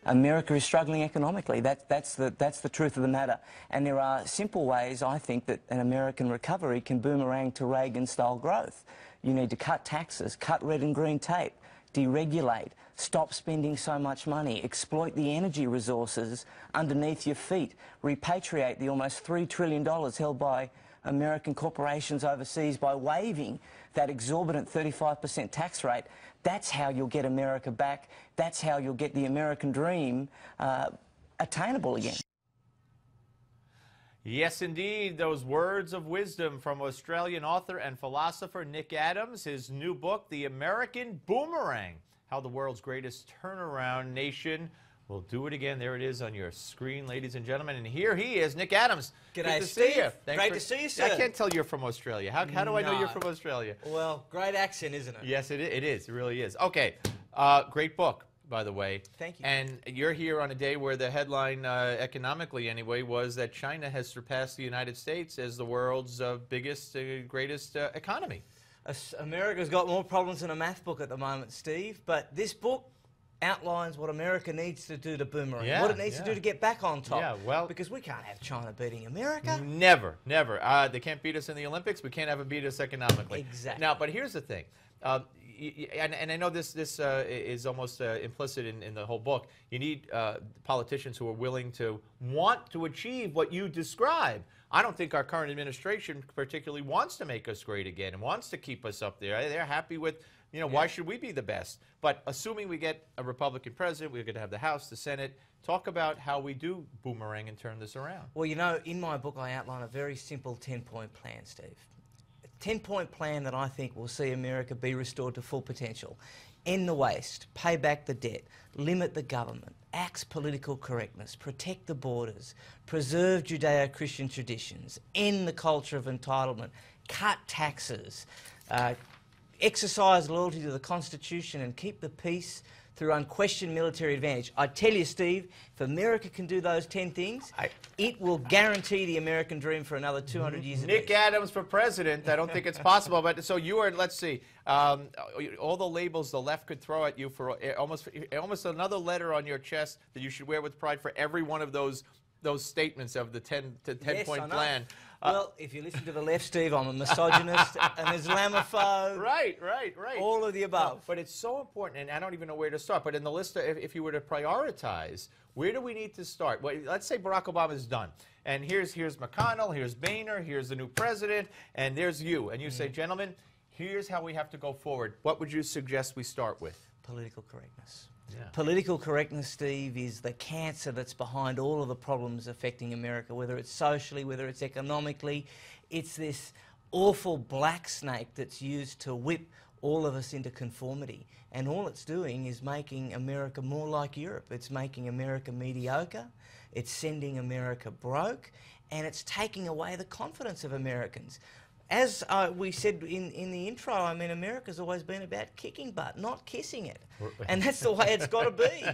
America is struggling economically. That's the truth of the matter. And there are simple ways, I think, that an American recovery can boomerang to Reagan-style growth. You need to cut taxes, cut red and green tape, deregulate, stop spending so much money, exploit the energy resources underneath your feet, repatriate the almost $3 trillion held by American corporations overseas by waiving that exorbitant 35% tax rate. That's how you'll get America back. That's how you'll get the American dream attainable again. Yes, indeed. Those words of wisdom from Australian author and philosopher Nick Adams. His new book, The American Boomerang, How the World's Greatest Turnaround Nation Will Do It Again. There it is on your screen, ladies and gentlemen. And here he is, Nick Adams. G'day, Good to Steve. see you. Great to see you, sir. I can't tell you're from Australia. How do I know you're from Australia? Well, great accent, isn't it? Yes, it is. It really is. Okay, great book, by the way. Thank you. And you're here on a day where the headline, economically anyway, was that China has surpassed the United States as the world's biggest, greatest economy. America's got more problems than a math book at the moment, Steve, but this book outlines what America needs to do to boomerang, what it needs to do to get back on top. Yeah, well, because we can't have China beating America. Never, never. They can't beat us in the Olympics. We can't have them beat us economically. Exactly. Now, but here's the thing. And I know this is almost implicit in the whole book. You need politicians who are willing to want to achieve what you describe. I don't think our current administration particularly wants to make us great again and wants to keep us up there. They're happy with, why should we be the best? But assuming we get a Republican president, we're going to have the House, the Senate. Talk about how we do boomerang and turn this around. Well, in my book I outline a very simple 10-point plan, Steve. 10-point plan that I think will see America be restored to full potential. End the waste, pay back the debt, limit the government, axe political correctness, protect the borders, preserve Judeo-Christian traditions, end the culture of entitlement, cut taxes, exercise loyalty to the Constitution and keep the peace through unquestioned military advantage. I tell you, Steve, if America can do those 10 things, it will guarantee the American dream for another 200 years. Nick Adams for president. I don't think it's possible. But so you are. Let's see. All the labels the left could throw at you for almost another letter on your chest that you should wear with pride for every one of those statements of the 10-point plan. Well, if you listen to the left, Steve, I'm a misogynist, an Islamophobe. Right. All of the above. No, but it's so important, and I don't even know where to start. But in the list, if you were to prioritize, where do we need to start? Well, let's say Barack Obama's done. And here's McConnell, here's Boehner, here's the new president, and there's you. And you say, gentlemen, here's how we have to go forward. What would you suggest we start with? Political correctness. Yeah. Political correctness, Steve, is the cancer that's behind all of the problems affecting America, whether it's socially, whether it's economically. It's this awful black snake that's used to whip all of us into conformity. And all it's doing is making America more like Europe. It's making America mediocre, it's sending America broke, and it's taking away the confidence of Americans. As we said in the intro, I mean, America's always been about kicking butt, not kissing it. And that's the way it's got to be.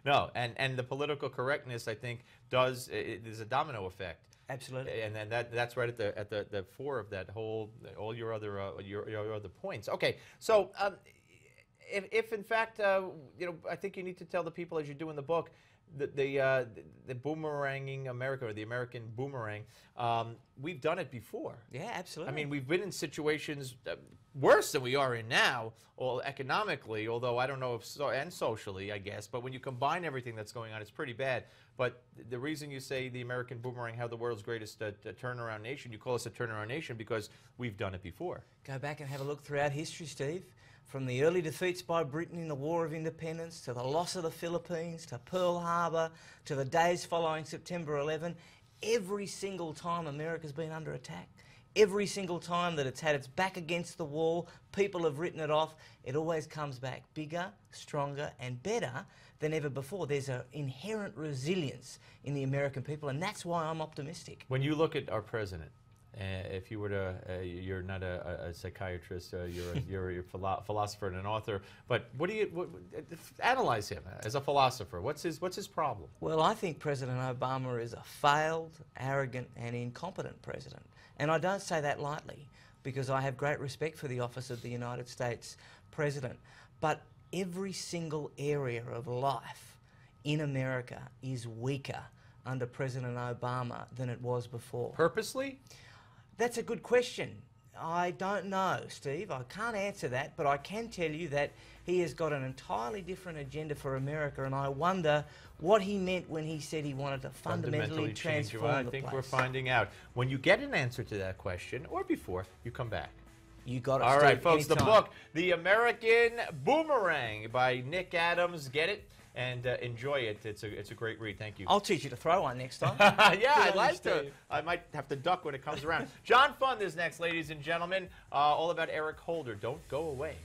No, and the political correctness, I think, there's a domino effect. Absolutely. And then that's right at the fore of that whole, all your other points. Okay, so if in fact, I think you need to tell the people, as you do in the book, the boomeranging America, or the American boomerang, we've done it before. Yeah, absolutely. I mean, we've been in situations worse than we are in now, or economically, although I don't know if and socially, I guess. But when you combine everything that's going on, it's pretty bad. But the reason you say the American boomerang, how the world's greatest turnaround nation, you call us a turnaround nation because we've done it before. Go back and have a look throughout history, Steve. From the early defeats by Britain in the War of Independence, to the loss of the Philippines, to Pearl Harbor, to the days following September 11, every single time America's been under attack, every single time that it's had its back against the wall, people have written it off, it always comes back bigger, stronger and better than ever before. There's an inherent resilience in the American people, and that's why I'm optimistic. When you look at our president, if you were to, you're not a psychiatrist, you're a philosopher and an author, but analyze him as a philosopher. What's his problem? Well, I think President Obama is a failed, arrogant and incompetent president. And I don't say that lightly, because I have great respect for the office of the United States President. But every single area of life in America is weaker under President Obama than it was before? Purposely? That's a good question. I don't know, Steve. I can't answer that, but I can tell you that he has got an entirely different agenda for America, and I wonder what he meant when he said he wanted to fundamentally change transform I the think place. we're finding out. When you get an answer to that question, or before, you come back. You got it, All Steve, right, folks, anytime. the book, The American Boomerang by Nick Adams. Get it and enjoy it. It's a great read. Thank you. I'll teach you to throw one next time. Yeah, I'd on like you, to. Steve. I might have to duck when it comes around. John Fund is next, ladies and gentlemen. All about Eric Holder. Don't go away.